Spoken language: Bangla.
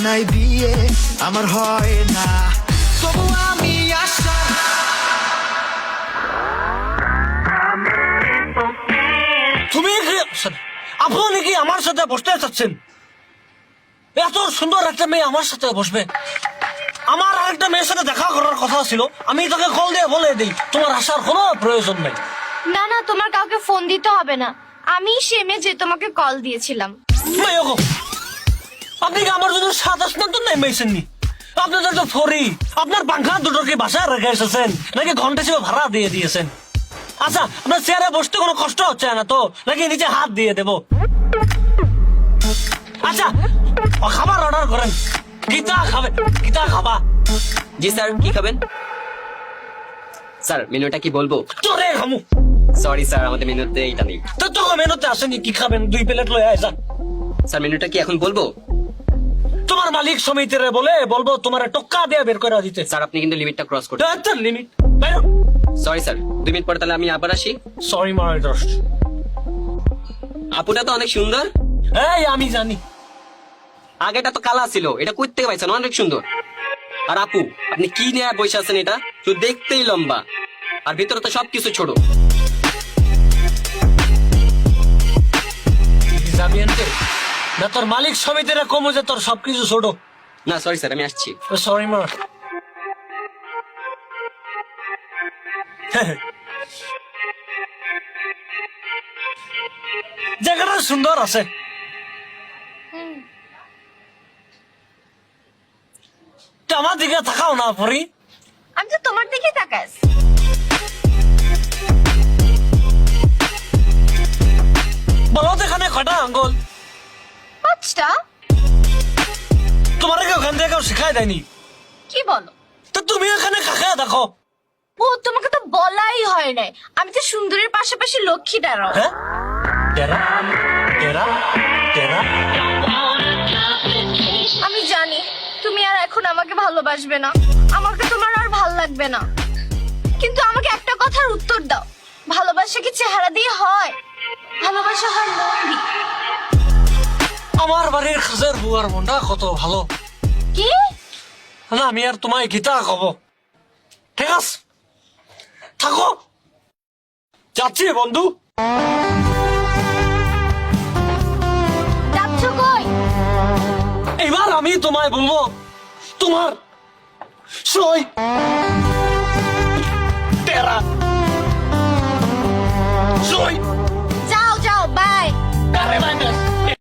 নাই বিয়ে আমার হয় না, তবু আমি আশা। তুমি আপনি কি আমার সাথে বসতে চাচ্ছেন? এত সুন্দর একটা মেয়ে আমার সাথে বসবে? আমার আরেকটা মেয়ের সাথে দেখা করার কথা ছিল, আমি তাকে কল দিয়ে বলে দিই তোমার আসার কোনো প্রয়োজন নেই। না না, তোমার কাউকে ফোন দিতে হবে না, আমি সে মেয়ে যে তোমাকে কল দিয়েছিলাম। আপনি কি আমার জন্য 27 মিনিট নেমেছেননি? আপনাদের তো ফরি, আপনার পাংখা দুটো কি বাসায় রেখে এসেছেন নাকি ঘন্টা হিসেবে ভাড়া দিয়ে দিয়েছেন? আচ্ছা, আপনার চেয়ারে বসতে কোনো কষ্ট হচ্ছে না তো, নাকি নিচে হাত দিয়ে দেব? আচ্ছা, খাবার অর্ডার করেন। গীতা খাবে, গীতা খাবা? জি স্যার, কি খাবেন? স্যার মেনুটা কি বলবো? তোরে খামু। সরি স্যার, আমাদের মেনুতে এইটা নেই। তো তোকে মেনুতে আসেনি, কি খাবেন? 2 প্লেট লয়ে আয় যা। স্যার মেনুটা কি এখন বলবো? তোমার মালিক সমিতিরে বলবো তোমার টক্কা দিয়ে বের করে দিতে। স্যার আপনি কিন্তু লিমিটটা ক্রস করছেন। লিমিট। সরি স্যার, 2 মিনিট পরে তাহলে আমি আবার আসি। Sorry my ডস্ট। আপুটা তো অনেক সুন্দর। এই আমি জানি। আগেটা তো কালা ছিল, এটা কই থেকে পাইছেন? অনেক সুন্দর। আর আপু আপনি কি নিয়ে বসে আছেন? এটা শুধু দেখতেই লম্বা, আর ভিতরে তো সবকিছু ছোট। যাবি আনতে না, তোর মালিক সমিতিরা কমো যে তোর সবকিছু ছোট। না সরি স্যার, আমি আসছি। সরি মা। জায়গাটা সুন্দর আছে। তো আমার দিকে তাকাও না পরি। আমি তো তোমার দিকে তাকাস। বলো তো এখানে কটা আঙ্গুল? 5টা। তোমার কি ওখান থেকে কেউ শিখাই দেয়নি? কি বলো? তো তুমি এখানে কাকে দেখো? ও তোমাকে তো বলাই হয় নাই, আমি তো সুন্দরের পাশাপাশি লক্ষ্মীটারও। হ্যাঁ, টেরা টেরা টেরা। আমি জানি তুমি আর এখন আমাকে ভালোবাসবে না, আমাকে তোমার আর ভাল লাগবে না, কিন্তু আমাকে একটা কথার উত্তর দাও, ভালোবাসা কি চেহারা দিয়ে হয়? ভালোবাসা হয় মন দিয়ে। আমার বাড়ির খাসের বুয়ার মনটা কত ভালো। কি? না, আমি আর তোমায় গীতা কব। ঠিক আছে, থাকো, যাচ্ছি বন্ধু। যাচ্ছ কই? এবার আমি তোমায় বলবো তোমার সই তেরা সই। যাও যাও, বাই। আরে বাই।